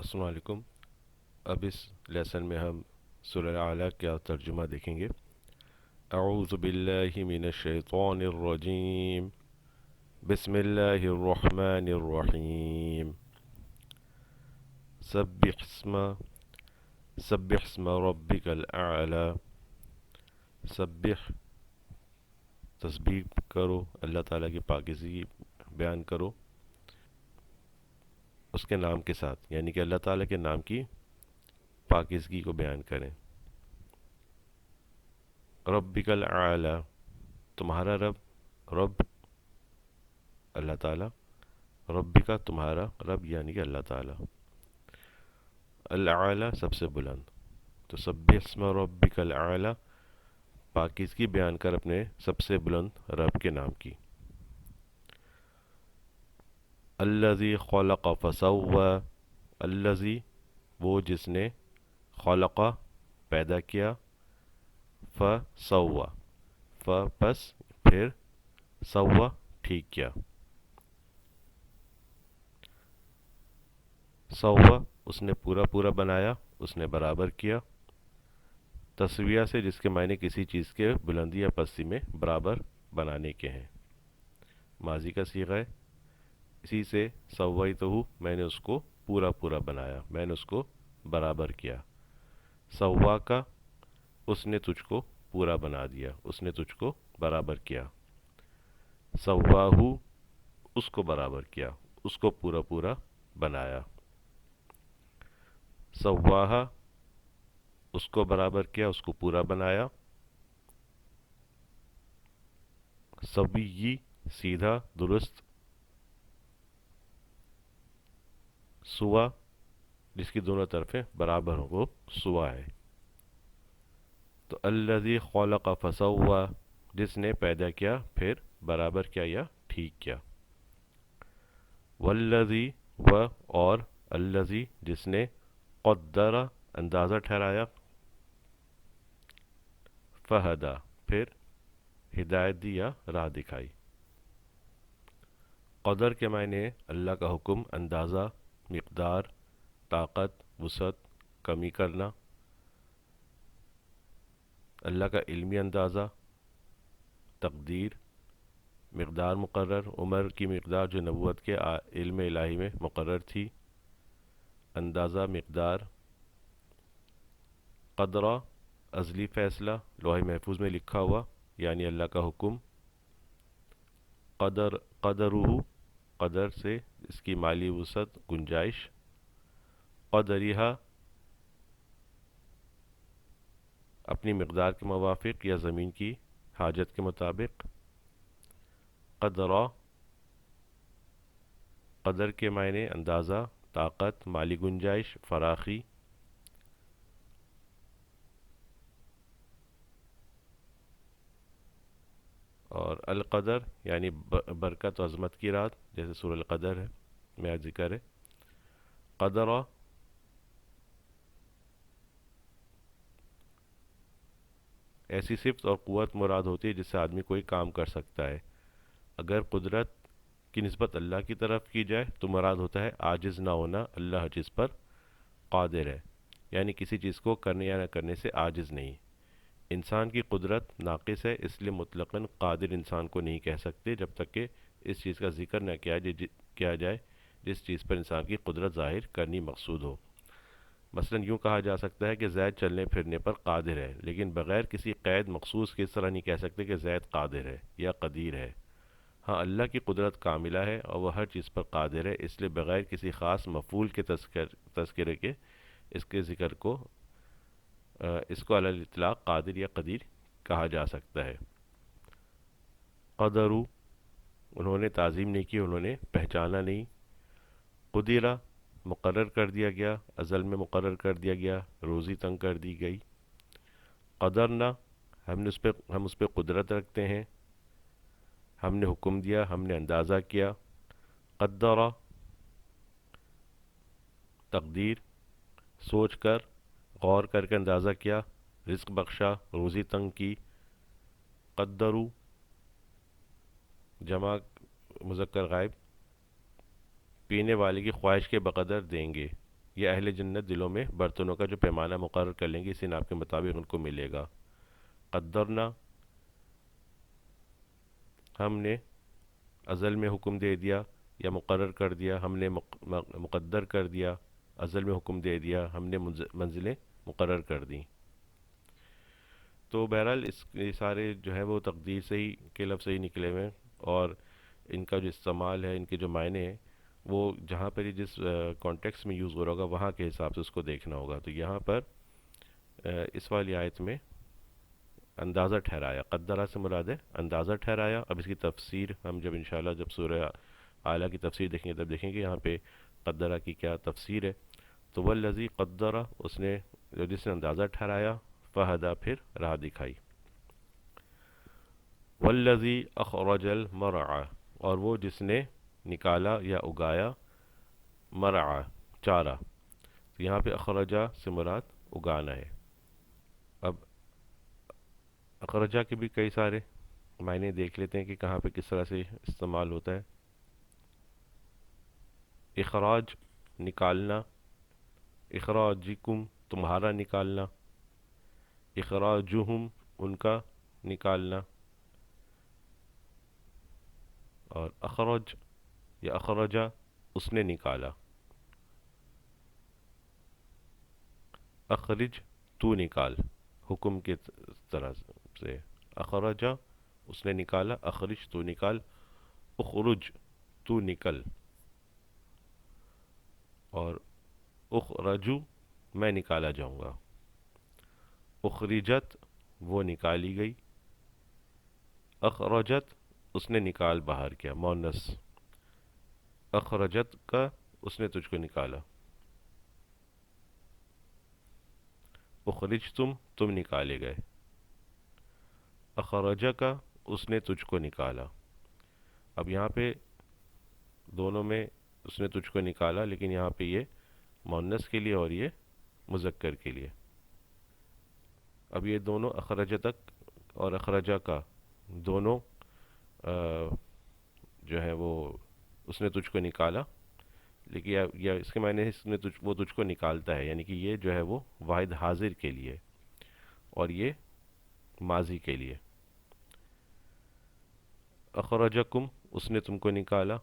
السلام علیکم۔ اب اس لیسن میں ہم سورہ اعلیٰ کا ترجمہ دیکھیں گے۔ اعوذ باللہ من الشیطان الرجیم، بسم اللہ الرحمن الرحیم۔ سبح اسم سبح اسم ربک الاعلی۔ سبح، تسبیح کرو، اللہ تعالیٰ کی پاکیزگی بیان کرو اس کے نام کے ساتھ، یعنی کہ اللہ تعالیٰ کے نام کی پاکیزگی کو بیان کریں۔ ربک الاعلی، تمہارا رب، رب اللہ تعالیٰ، ربی کا تمہارا رب یعنی کہ اللہ تعالیٰ، الاعلی سب سے بلند۔ تو سبح اسم ربک الاعلی، پاکیزگی بیان کر اپنے سب سے بلند رب کے نام کی۔ الذی خلق فسوی، الذی وہ جس نے، خلق پیدا کیا، فسوی پس پھر، سوی ٹھیک کیا، سوی اس نے پورا پورا بنایا، اس نے برابر کیا۔ تسویہ سے جس کے معنی کسی چیز کے بلندی یا پستی میں برابر بنانے کے ہیں، ماضی کا صیغہ ہے۔ اسی سے سویتہ، میں نے اس کو پورا پورا بنایا، میں نے اس کو برابر کیا۔ سوا کا، اس نے تجھ کو پورا بنا دیا، اس نے تجھ کو برابر کیا۔ سواہو، اس کو برابر کیا، اس کو پورا پورا بنایا۔ سواہا، اس کو برابر کیا، اس کو پورا بنایا۔ سویی، سیدھا درست۔ سوا، جس کی دونوں طرفیں برابر ہوں، وہ سوا ہے۔ تو الذی خلق فسوی، جس نے پیدا کیا پھر برابر کیا یا ٹھیک کیا۔ والذی، و اور، الذی جس نے، قدر اندازہ ٹھہرایا، فہدا پھر ہدایت دی یا راہ دکھائی۔ قدر کے معنی اللہ کا حکم، اندازہ، مقدار، طاقت، وسعت، کمی کرنا، اللہ کا علمی اندازہ، تقدیر، مقدار مقرر، عمر کی مقدار جو نبوت کے علم الہی میں مقرر تھی، اندازہ، مقدار۔ قدرہ، ازلی فیصلہ، لوح محفوظ میں لکھا ہوا یعنی اللہ کا حکم۔ قدرہ، قدر سے اس کی مالی وسعت، گنجائش۔ قدریہا، اپنی مقدار کے موافق یا زمین کی حاجت کے مطابق۔ قدرہ، قدر کے معنی اندازہ، طاقت، مالی گنجائش، فراخی۔ اور القدر یعنی برکت و عظمت کی رات، جیسے سورہ القدر ہے میں آج ذکر ہے۔ قدرہ، ایسی صفت اور قوت مراد ہوتی ہے جس سے آدمی کوئی کام کر سکتا ہے۔ اگر قدرت کی نسبت اللہ کی طرف کی جائے تو مراد ہوتا ہے عاجز نہ ہونا، اللہ جس پر قادر ہے، یعنی کسی چیز کو کرنے یا نہ کرنے سے عاجز نہیں۔ انسان کی قدرت ناقص ہے، اس لیے مطلقاً قادر انسان کو نہیں کہہ سکتے جب تک کہ اس چیز کا ذکر نہ کیا جائے جس چیز پر انسان کی قدرت ظاہر کرنی مقصود ہو۔ مثلا یوں کہا جا سکتا ہے کہ زید چلنے پھرنے پر قادر ہے، لیکن بغیر کسی قید مخصوص کے اس طرح نہیں کہہ سکتے کہ زید قادر ہے یا قدیر ہے۔ ہاں، اللہ کی قدرت کاملہ ہے اور وہ ہر چیز پر قادر ہے، اس لیے بغیر کسی خاص مفعول کے تذکرے کے اس کے ذکر کو اس کو علی الاطلاق قادر یا قدیر کہا جا سکتا ہے۔ قدرو، انہوں نے تعظیم نہیں کی، انہوں نے پہچانا نہیں۔ قدیرہ، مقرر کر دیا گیا، ازل میں مقرر کر دیا گیا، روزی تنگ کر دی گئی۔ قدرنا، ہم اس پہ قدرت رکھتے ہیں، ہم نے حکم دیا، ہم نے اندازہ کیا۔ قدرہ، تقدیر، سوچ کر، غور کر کے اندازہ کیا، رزق بخشا، روزی تنگ کی۔ قدرو، جمع مذکر غائب، پینے والے کی خواہش کے بقدر دیں گے، یہ اہل جنت دلوں میں برتنوں کا جو پیمانہ مقرر کر لیں گے اسی ناپ کے مطابق ان کو ملے گا. قدرنا ہم نے ازل میں حکم دے دیا یا مقرر کر دیا، ہم نے مقدر کر دیا، ازل میں حکم دے دیا، ہم نے منزلیں مقرر کر دیں. تو بہرحال یہ سارے جو ہے وہ تقدیر سے ہی کے لفظ سے ہی نکلے ہوئے ہیں، اور ان کا جو استعمال ہے، ان کے جو معنی ہیں، وہ جہاں پر یہ جس کانٹیکس میں یوز ہو رہا ہوگا وہاں کے حساب سے اس کو دیکھنا ہوگا. تو یہاں پر اس والی آیت میں اندازہ ٹھہرایا، قدرہ سے مراد ہے اندازہ ٹھہرایا. اب اس کی تفسیر ہم جب انشاءاللہ جب سورہ اعلیٰ کی تفسیر دیکھیں گے تب دیکھیں گے یہاں پہ قدرہ کی کیا تفسیر ہے. تو والذی قدرہ، اس نے جس نے اندازہ ٹھہرایا، فہدا پھر راہ دکھائی. والذی اخرج المرعى، اور وہ جس نے نکالا یا اگایا، مرعى چارہ. تو یہاں پہ اخرجہ سے مراد اگانا ہے. اب اخرجہ کے بھی کئی سارے معنی دیکھ لیتے ہیں کہ کہاں پہ کس طرح سے استعمال ہوتا ہے. اخراج نکالنا، اخراجکم تمہارا نکالنا، اخراجہم ان کا نکالنا. اور اخرج یا اخرجہ اس نے نکالا. اخرج تو نکال، حکم کی طرح سے. اخرجہ اس نے نکالا، اخرج تو نکال، اخرج تو نکل. اور اخرجو میں نکالا جاؤں گا. اخرجت وہ نکالی گئی، اخرجت اس نے نکال باہر کیا، مؤنث. اخرجت کا اس نے تجھ کو نکالا. اخرجتم تم نکالے گئے. اخرجہ کا اس نے تجھ کو نکالا. اب یہاں پہ دونوں میں اس نے تجھ کو نکالا، لیکن یہاں پہ یہ مؤنث کے لیے اور یہ مذکر کے لیے. اب یہ دونوں اخرجہ تک اور اخرجہ کا دونوں جو ہے وہ اس نے تجھ کو نکالا، لیکن یا اس کے معنی وہ تجھ کو نکالتا ہے، یعنی کہ یہ جو ہے وہ واحد حاضر کے لیے اور یہ ماضی کے لیے. اخرجکم اس نے تم کو نکالا.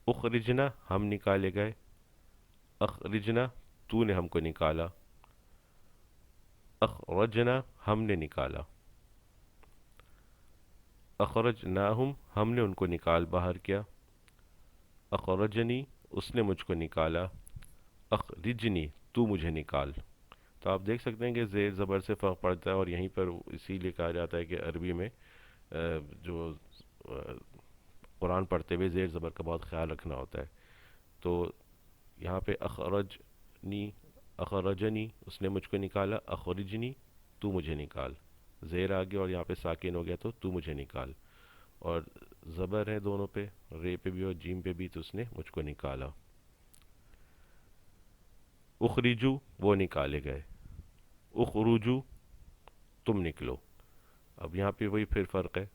اخرجنا ہم نکالے گئے. اخرجنا تو نے ہم کو نکالا. اخرجنا ہم نے نکالا. اخرجناہم ہم نے ان کو نکال باہر کیا. اخرجنی اس نے مجھ کو نکالا. اخرجنی تو مجھے نکال. تو آپ دیکھ سکتے ہیں کہ زیر زبر سے فرق پڑتا ہے، اور یہیں پر اسی لیے کہا جاتا ہے کہ عربی میں جو قرآن پڑھتے ہوئے زیر زبر کا بہت خیال رکھنا ہوتا ہے. تو یہاں پہ اخرجنی، اخرجنی اس نے مجھ کو نکالا، اخرجنی تو مجھے نکال. زیر آگے اور یہاں پہ ساکن ہو گیا تو مجھے نکال. اور زبر ہے دونوں پہ، رے پہ بھی اور جیم پہ بھی، تو اس نے مجھ کو نکالا. اخرجو وہ نکالے گئے. اخرجو تم نکلو. اب یہاں پہ وہی پھر فرق ہے،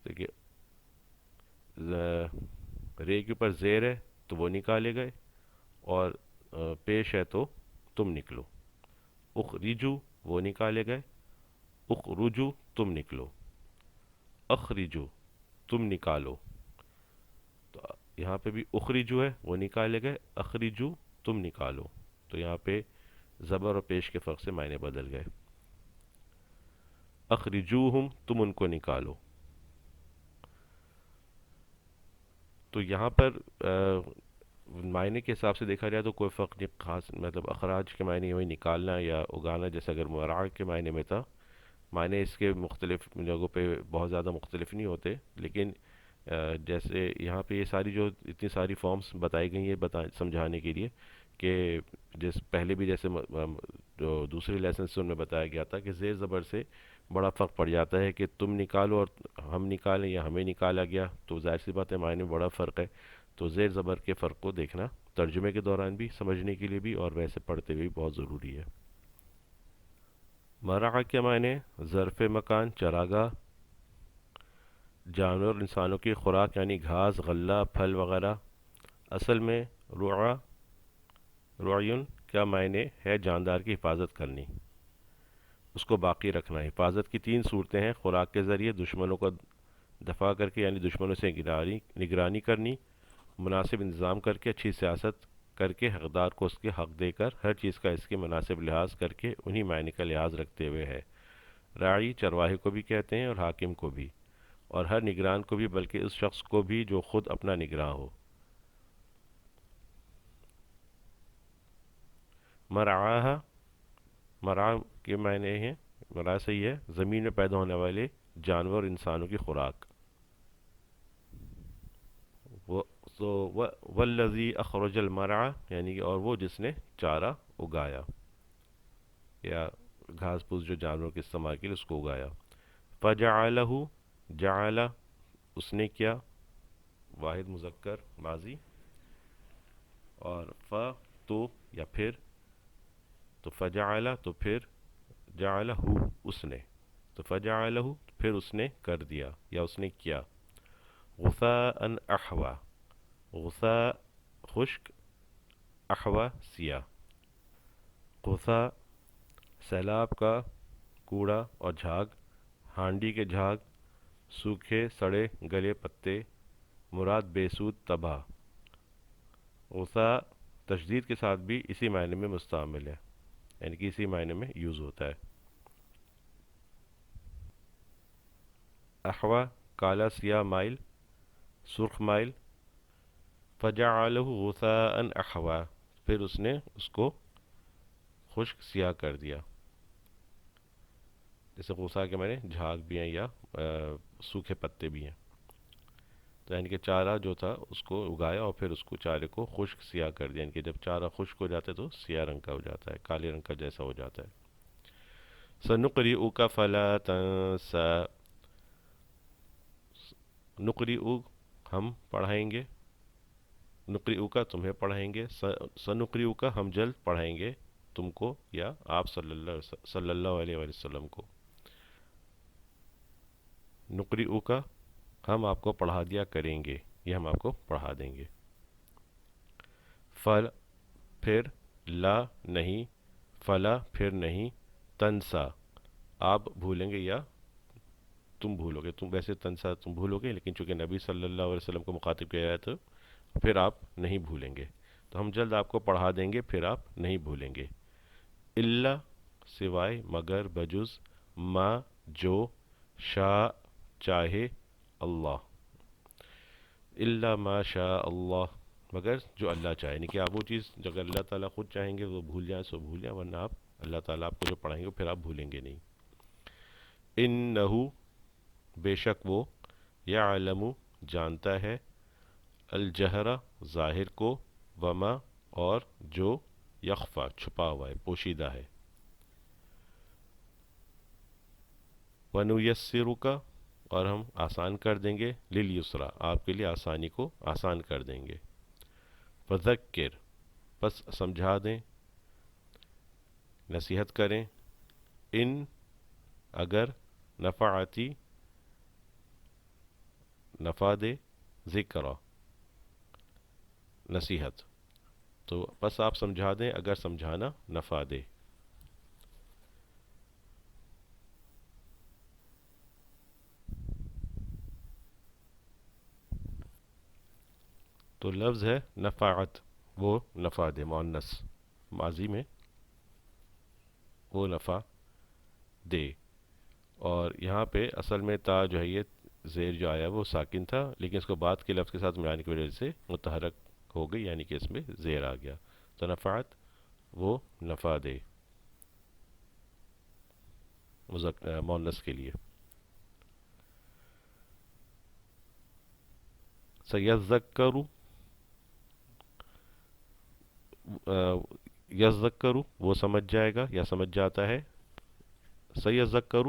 دیکھیے رے کے اوپر زیر ہے تو وہ نکالے گئے، اور پیش ہے تو تم نکلو. اخرجو وہ نکالے گئے، اخرجو تم نکلو. اخرجو تم نکالو. تو یہاں پہ بھی اخرجو ہے وہ نکالے گئے، اخرجو تم نکالو. تو یہاں پہ زبر اور پیش کے فرق سے معنی بدل گئے. اخرجوہم تم ان کو نکالو. تو یہاں پر معنی کے حساب سے دیکھا جائے تو کوئی فرق نہیں خاص، مطلب اخراج کے معنی وہی نکالنا یا اگانا، جیسے اگر مرعا کے معنی میں تھا. معنی اس کے مختلف جگہوں پہ بہت زیادہ مختلف نہیں ہوتے، لیکن جیسے یہاں پہ یہ ساری جو اتنی ساری فارمز بتائی گئی ہیں سمجھانے کے لیے، کہ پہلے بھی جیسے جو دوسرے لیسن سے ان میں بتایا گیا تھا کہ زیر زبر سے بڑا فرق پڑ جاتا ہے، کہ تم نکالو اور ہم نکالیں یا ہمیں نکالا گیا، تو ظاہر سی بات ہے معنی میں بڑا فرق ہے. تو زیر زبر کے فرق کو دیکھنا ترجمے کے دوران بھی، سمجھنے کے لیے بھی، اور ویسے پڑھتے ہوئے بھی بہت ضروری ہے. مرعا کے معنی ظرف مکان، چراگاہ، جانور انسانوں کی خوراک یعنی گھاس، غلہ، پھل وغیرہ. اصل میں رعا رعیون کیا معنی ہے جاندار کی حفاظت کرنی، اس کو باقی رکھنا۔ حفاظت کی تین صورتیں ہیں: خوراک کے ذریعے، دشمنوں کو دفاع کر کے یعنی دشمنوں سے نگرانی کرنی، مناسب انتظام کر کے، اچھی سیاست کر کے، حقدار کو اس کے حق دے کر، ہر چیز کا اس کے مناسب لحاظ کر کے، انہی معنی کا لحاظ رکھتے ہوئے ہے۔ راعی چرواہے کو بھی کہتے ہیں اور حاکم کو بھی، اور ہر نگران کو بھی، بلکہ اس شخص کو بھی جو خود اپنا نگراں ہو۔ مرعاہا، مرعا کے معنی ہیں، مرعا صحیح ہے زمین میں پیدا ہونے والے جانور اور انسانوں کی خوراک۔ والذی اخرج المرعا یعنی کہ اور وہ جس نے چارہ اگایا یا گھاس پھوس جو جانوروں کے استعمال کے لیے اس کو اگایا۔ فجعلہ، جعل اس نے کیا، واحد مذکر ماضی، اور تو یا پھر، تو فجعل تو پھر، جعلہ اس نے، تو فجعلہ پھر اس نے کر دیا یا اس نے کیا۔ غثاء احوا، غثاء خشک، احوا سیاہ۔ غثاء سیلاب کا کوڑا اور جھاگ، ہانڈی کے جھاگ، سوکھے سڑے گلے پتے، مراد بے سود تباہ۔ غثاء تشدید کے ساتھ بھی اسی معنی میں مستعمل ہے، یعنی کہ اسی معنی میں یوز ہوتا ہے۔ احوا کالا سیاہ مائل، سرخ مائل۔ فجعلہ غثاء احوا پھر اس نے اس کو خشک سیاہ کر دیا۔ جیسے غصہ کے معنی جھاگ بھی ہیں یا سوکھے پتے بھی ہیں، تو یعنی کہ چارہ جو تھا اس کو اگایا اور پھر اس کو چارے کو خشک سیاہ کر دیا، یعنی کہ جب چارہ خشک ہو جاتا ہے تو سیاہ رنگ کا ہو جاتا ہے، کالے رنگ کا جیسا ہو جاتا ہے۔ سنقرئک فلا تنسى، نقرئک ہم پڑھائیں گے، نقرئک تمہیں پڑھائیں گے، سنقرئک ہم جلد پڑھائیں گے تم کو یا آپ صلی اللہ علیہ وسلم کو۔ نقرئک ہم آپ کو پڑھا دیا کریں گے، یہ ہم آپ کو پڑھا دیں گے۔ فل پھر، لا نہیں، فلا پھر نہیں، تنسا آپ بھولیں گے یا تم بھولو گے، تم ویسے تنسا تم بھولو گے، لیکن چونکہ نبی صلی اللہ علیہ وسلم کو مخاطب کیا جائے تو پھر آپ نہیں بھولیں گے، تو ہم جلد آپ کو پڑھا دیں گے پھر آپ نہیں بھولیں گے۔ الا سوائے، مگر، بجز، ما جو، شاء چاہے، اللہ، الا ما شاء اللہ مگر جو اللہ چاہے، یعنی کہ آپ وہ چیز جو اگر اللہ تعالیٰ خود چاہیں گے وہ بھول جائیں سو بھول جائیں، ورنہ آپ اللہ تعالیٰ آپ کو جو پڑھائیں گے پھر آپ بھولیں گے نہیں۔ انہو بے شک وہ، یعلم جانتا ہے، الجہر ظاہر کو، وما اور جو، یخفا چھپا ہوا ہے پوشیدہ ہے۔ وَنُيَسِّرُكَ اور ہم آسان کر دیں گے، لِلْيُسْرَى آپ کے لیے آسانی کو آسان کر دیں گے۔ فَذَكِّرْ پس سمجھا دیں، نصیحت کریں، ان اگر، نفعتی نفع دے، ذکر نصیحت، تو بس آپ سمجھا دیں اگر سمجھانا نفع دے۔ تو لفظ ہے نفعت، وہ نفع دے، مؤنث ماضی میں وہ نفع دے، اور یہاں پہ اصل میں تا جو ہے یہ زیر جو آیا وہ ساکن تھا، لیکن اس کو بعد کے لفظ کے ساتھ ملانے کی وجہ سے متحرک ہو گئی، یعنی کہ اس میں زیر آ گیا، تو نفعت وہ نفع دے مؤنث کے لیے۔ سیذکر، یذکر وہ سمجھ جائے گا یا سمجھ جاتا ہے، سیذکر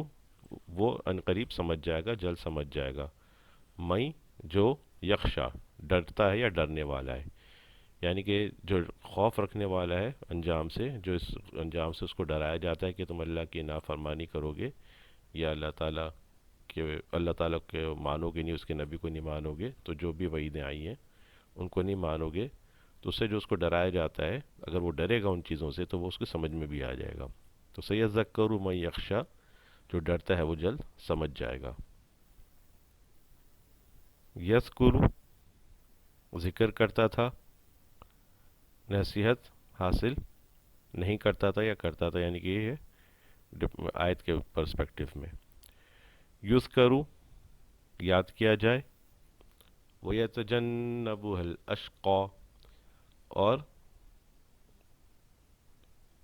وہ عنقریب سمجھ جائے گا، جلد سمجھ جائے گا، میں جو، یخشا ڈرتا ہے یا ڈرنے والا ہے، یعنی کہ جو خوف رکھنے والا ہے انجام سے، جو اس انجام سے اس کو ڈرایا جاتا ہے کہ تم اللہ کی نافرمانی کرو گے یا اللہ تعالیٰ کے مانو گے نہیں، اس کے نبی کو نہیں مانو گے، تو جو بھی وعیدیں آئی ہیں ان کو نہیں مانو گے، تو اس سے جو اس کو ڈرایا جاتا ہے اگر وہ ڈرے گا ان چیزوں سے تو وہ اس کو سمجھ میں بھی آ جائے گا. تو سیذکر من یخشی، جو ڈرتا ہے وہ جلد سمجھ جائے گا. یذکر، ذکر کرتا تھا، نصیحت حاصل نہیں کرتا تھا یا کرتا تھا، یعنی کہ یہ ہے آیت کے پرسپیکٹو میں. یذکر، یاد کیا جائے. وَيَتَجَنَّبُهَا الْأَشْقَى، اور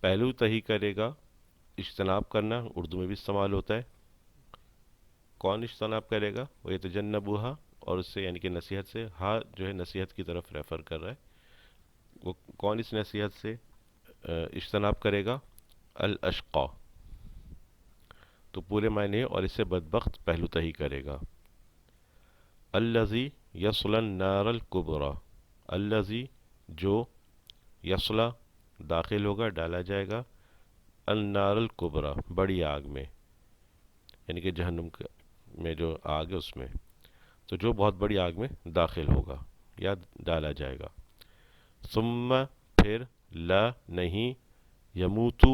پہلو تہی کرے گا. اجتناب کرنا اردو میں بھی استعمال ہوتا ہے. کون اجتناب کرے گا؟ وَيَتَجَنَّبُهَا، اور اس سے یعنی کہ نصیحت سے، ہاں جو ہے نصیحت کی طرف ریفر کر رہا ہے. وہ کون اس نصیحت سے اجتناب کرے گا؟ الاشقا، تو پورے معنی اور اس سے بدبخت پہلو تہی کرے گا. الذی یصلی النار الکبریٰ، الذی جو، یصلی داخل ہوگا، ڈالا جائے گا، النار الکبریٰ بڑی آگ میں، یعنی کہ جہنم میں جو آگ ہے اس میں، تو جو بہت بڑی آگ میں داخل ہوگا یا ڈالا جائے گا. ثم، پھر، لا نہیں، یموتو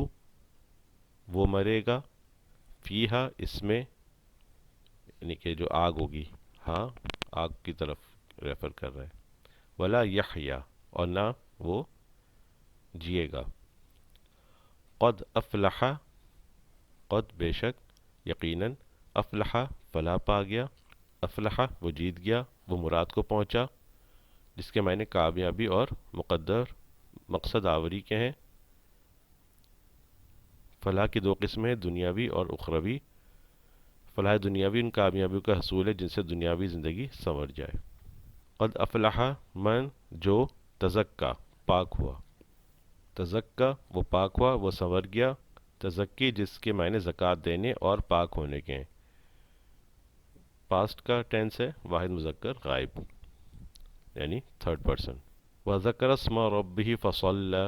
وہ مرے گا، فیہا اس میں، یعنی کہ جو آگ ہوگی، ہاں آگ کی طرف ریفر کر رہا ہے. ولا یحیا، اور نہ وہ جیے گا. قد افلح، قد بے شک، یقیناً، افلح فلاح پا گیا، افلح وہ جیت گیا، وہ مراد کو پہنچا، جس کے معنی کامیابی اور مقدر مقصد آوری کے ہیں. فلاح کی دو قسمیں ہیں، دنیاوی اور اخروی. فلاح دنیاوی ان کامیابیوں کا حصول ہے جن سے دنیاوی زندگی سنور جائے. قد افلح من جو تزکا پاک ہوا، تزکا وہ پاک ہوا، وہ سنور گیا. تزکی جس کے معنی زکوٰۃ دینے اور پاک ہونے کے ہیں. پاسٹ کا ٹینس ہے، واحد مذکر غائب، یعنی تھرڈ پرسن. وذکر اسم ربہ فصلی،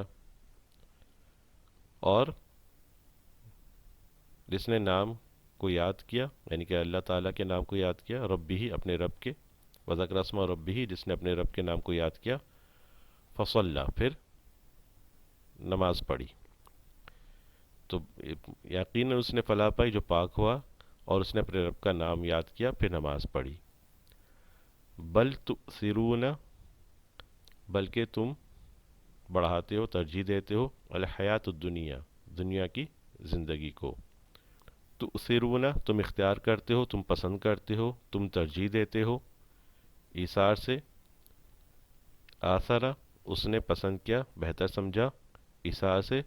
اور جس نے نام کو یاد کیا، یعنی کہ اللہ تعالیٰ کے نام کو یاد کیا، ربہ اپنے رب کے. وذکر اسم ربہ جس نے اپنے رب کے نام کو یاد کیا، فصلی پھر نماز پڑھی. تو یقیناً اس نے فلاح پائی جو پاک ہوا اور اس نے اپنے رب کا نام یاد کیا پھر نماز پڑھی. بل تؤثرون، بلکہ تم بڑھاتے ہو، ترجیح دیتے ہو، الحیات الدنیا دنیا کی زندگی کو. تؤثرون تم اختیار کرتے ہو، تم پسند کرتے ہو، تم ترجیح دیتے ہو. ایثار سے، آثرا اس نے پسند کیا، بہتر سمجھا. ایثار سے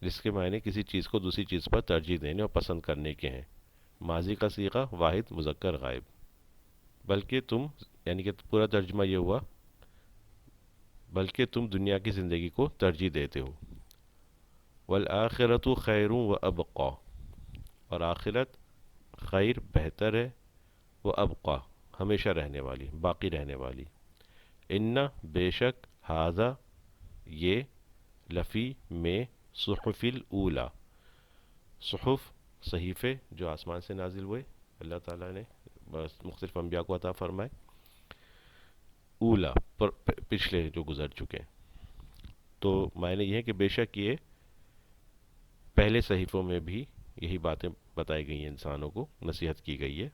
جس کے معنی کسی چیز کو دوسری چیز پر ترجیح دینے اور پسند کرنے کے ہیں. ماضی کا صیغہ واحد مذکر غائب. بلکہ تم، یعنی کہ پورا ترجمہ یہ ہوا بلکہ تم دنیا کی زندگی کو ترجیح دیتے ہو. والآخرۃ خیر و ابقا، اور آخرت خیر بہتر ہے، وہ ابقا ہمیشہ رہنے والی، باقی رہنے والی. ان بے شک، ھذا یہ، لفی میں، صحف الاولی صحف صحیفے جو آسمان سے نازل ہوئے، اللہ تعالیٰ نے مختلف انبیاء کو عطا فرمائے. اولا پچھلے جو گزر چکے ہیں. تو معنی یہ ہے کہ بے شک یہ پہلے صحیفوں میں بھی یہی باتیں بتائی گئی ہیں، انسانوں کو نصیحت کی گئی ہے.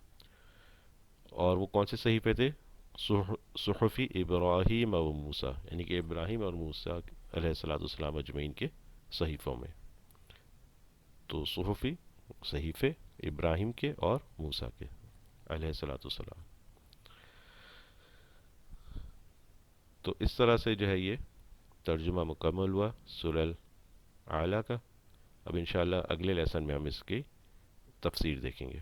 اور وہ کون سے صحیفے تھے؟ صحف ابراہیم و موسیٰ، یعنی کہ ابراہیم اور موسیٰ علیہ السلام اجمعین کے صحیفوں میں. تو صحفی صحیفے ابراہیم کے اور موسیٰ کے علیہ السلام. تو اس طرح سے جو ہے یہ ترجمہ مکمل ہوا سورہ الاعلیٰ کا. اب انشاءاللہ اگلے لیسن میں ہم اس کی تفسیر دیکھیں گے.